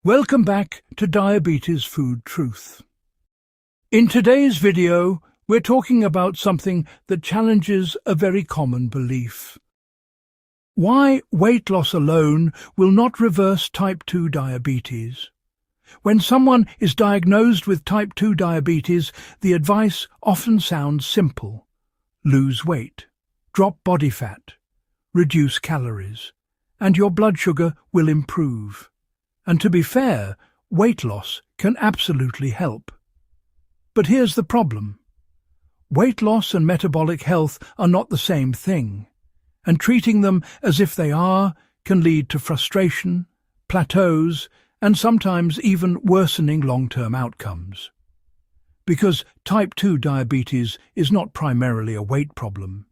Welcome back to Diabetes Food Truth. In today's video, we're talking about something that challenges a very common belief. Why weight loss alone will not reverse type 2 diabetes. When someone is diagnosed with type 2 diabetes, the advice often sounds simple. Lose weight, drop body fat, reduce calories, and your blood sugar will improve. And to be fair, weight loss can absolutely help. But here's the problem. Weight loss and metabolic health are not the same thing, and treating them as if they are can lead to frustration, plateaus, and sometimes even worsening long-term outcomes. Because type 2 diabetes is not primarily a weight problem.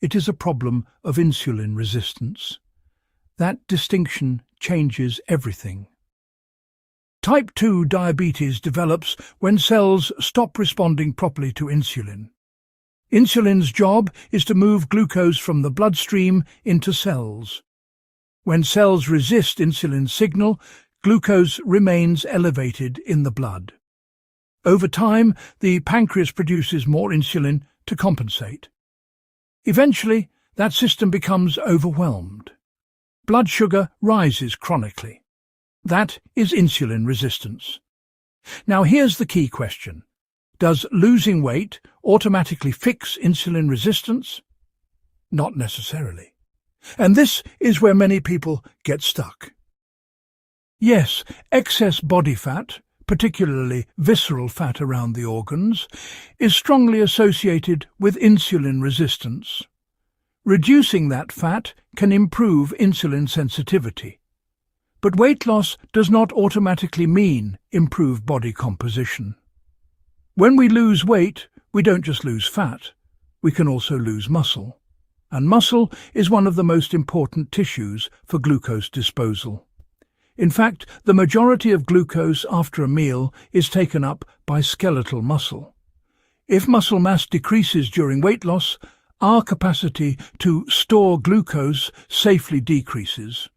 It is a problem of insulin resistance. That distinction changes everything. Type 2 diabetes develops when cells stop responding properly to insulin. Insulin's job is to move glucose from the bloodstream into cells. When cells resist insulin's signal, glucose remains elevated in the blood. Over time, the pancreas produces more insulin to compensate. Eventually, that system becomes overwhelmed. Blood sugar rises chronically. That is insulin resistance. Now here's the key question. Does losing weight automatically fix insulin resistance? Not necessarily. And this is where many people get stuck. Yes, excess body fat, particularly visceral fat around the organs, is strongly associated with insulin resistance. Reducing that fat can improve insulin sensitivity. But weight loss does not automatically mean improved body composition. When we lose weight, we don't just lose fat, we can also lose muscle. And muscle is one of the most important tissues for glucose disposal. In fact, the majority of glucose after a meal is taken up by skeletal muscle. If muscle mass decreases during weight loss, our capacity to store glucose safely decreases.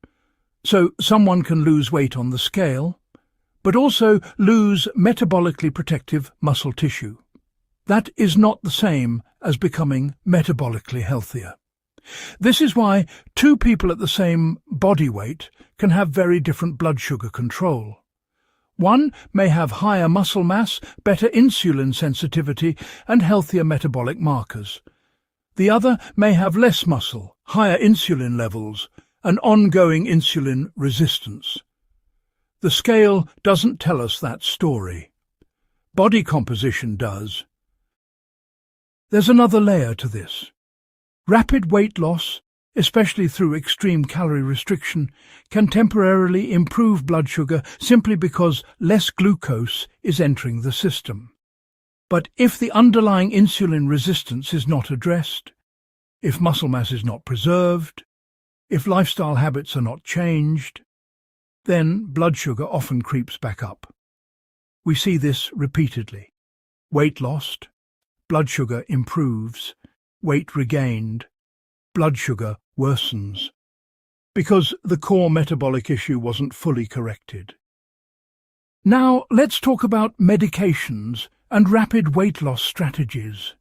So someone can lose weight on the scale, but also lose metabolically protective muscle tissue. That is not the same as becoming metabolically healthier. This is why two people at the same body weight can have very different blood sugar control. One may have higher muscle mass, better insulin sensitivity, and healthier metabolic markers. The other may have less muscle, higher insulin levels, and ongoing insulin resistance. The scale doesn't tell us that story. Body composition does. There's another layer to this. Rapid weight loss, especially through extreme calorie restriction, can temporarily improve blood sugar simply because less glucose is entering the system. But if the underlying insulin resistance is not addressed, if muscle mass is not preserved, if lifestyle habits are not changed, then blood sugar often creeps back up. We see this repeatedly. Weight lost, blood sugar improves. Weight regained, blood sugar worsens, because the core metabolic issue wasn't fully corrected. Now let's talk about medications and rapid weight loss strategies.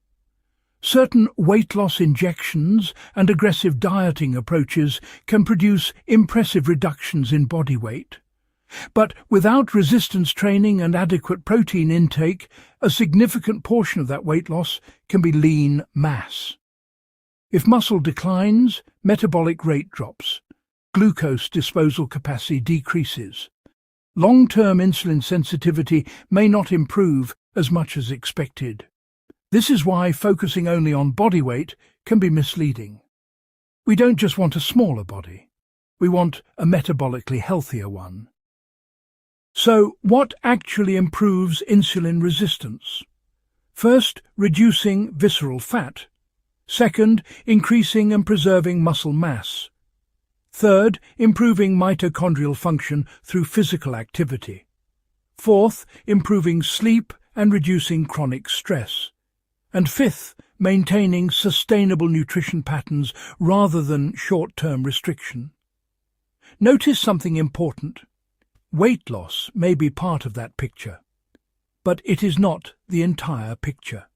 Certain weight loss injections and aggressive dieting approaches can produce impressive reductions in body weight. But without resistance training and adequate protein intake, a significant portion of that weight loss can be lean mass. If muscle declines, metabolic rate drops, glucose disposal capacity decreases. Long-term insulin sensitivity may not improve as much as expected. This is why focusing only on body weight can be misleading. We don't just want a smaller body, we want a metabolically healthier one. So, what actually improves insulin resistance? First, reducing visceral fat. Second, increasing and preserving muscle mass. Third, improving mitochondrial function through physical activity. Fourth, improving sleep and reducing chronic stress. And fifth, maintaining sustainable nutrition patterns rather than short-term restriction. Notice something important. weight loss may be part of that picture, but it is not the entire picture.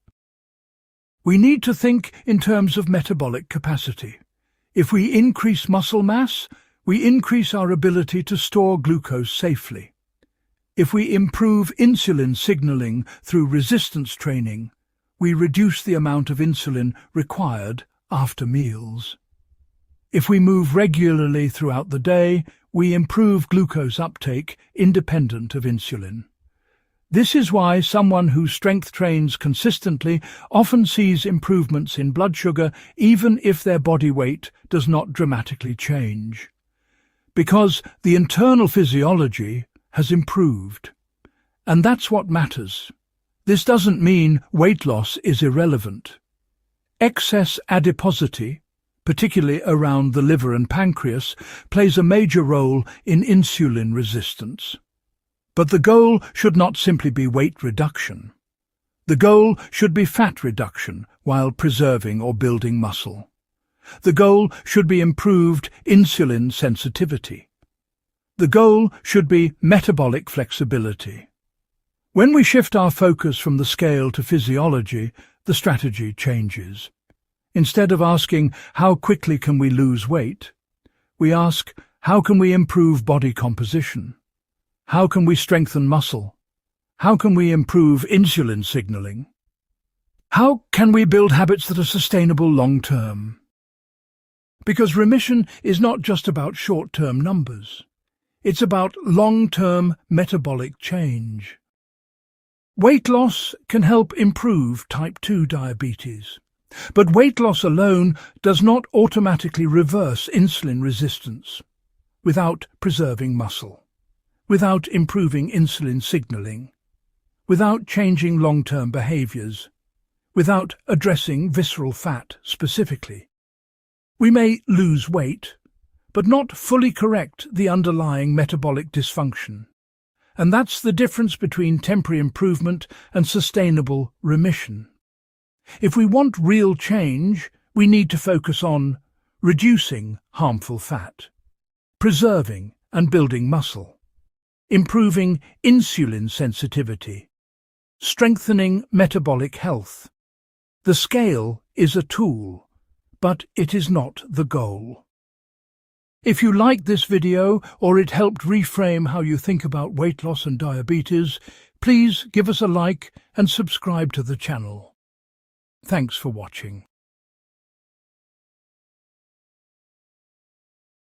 We need to think in terms of metabolic capacity. If we increase muscle mass, we increase our ability to store glucose safely. If we improve insulin signaling through resistance training, we reduce the amount of insulin required after meals. If we move regularly throughout the day, we improve glucose uptake independent of insulin. This is why someone who strength trains consistently often sees improvements in blood sugar even if their body weight does not dramatically change. Because the internal physiology has improved. And that's what matters. This doesn't mean weight loss is irrelevant. Excess adiposity, particularly around the liver and pancreas, plays a major role in insulin resistance. But the goal should not simply be weight reduction. The goal should be fat reduction while preserving or building muscle. The goal should be improved insulin sensitivity. The goal should be metabolic flexibility. When we shift our focus from the scale to physiology, the strategy changes. Instead of asking, how quickly can we lose weight, we ask, how can we improve body composition? How can we strengthen muscle? How can we improve insulin signaling? How can we build habits that are sustainable long-term? Because remission is not just about short-term numbers. It's about long-term metabolic change. Weight loss can help improve type 2 diabetes. But weight loss alone does not automatically reverse insulin resistance without preserving muscle, without improving insulin signaling, without changing long-term behaviors, without addressing visceral fat specifically. We may lose weight, but not fully correct the underlying metabolic dysfunction. And that's the difference between temporary improvement and sustainable remission. If we want real change, we need to focus on reducing harmful fat, preserving and building muscle, improving insulin sensitivity, strengthening metabolic health. The scale is a tool, but it is not the goal. If you liked this video or it helped reframe how you think about weight loss and diabetes, please give us a like and subscribe to the channel. Thanks for watching.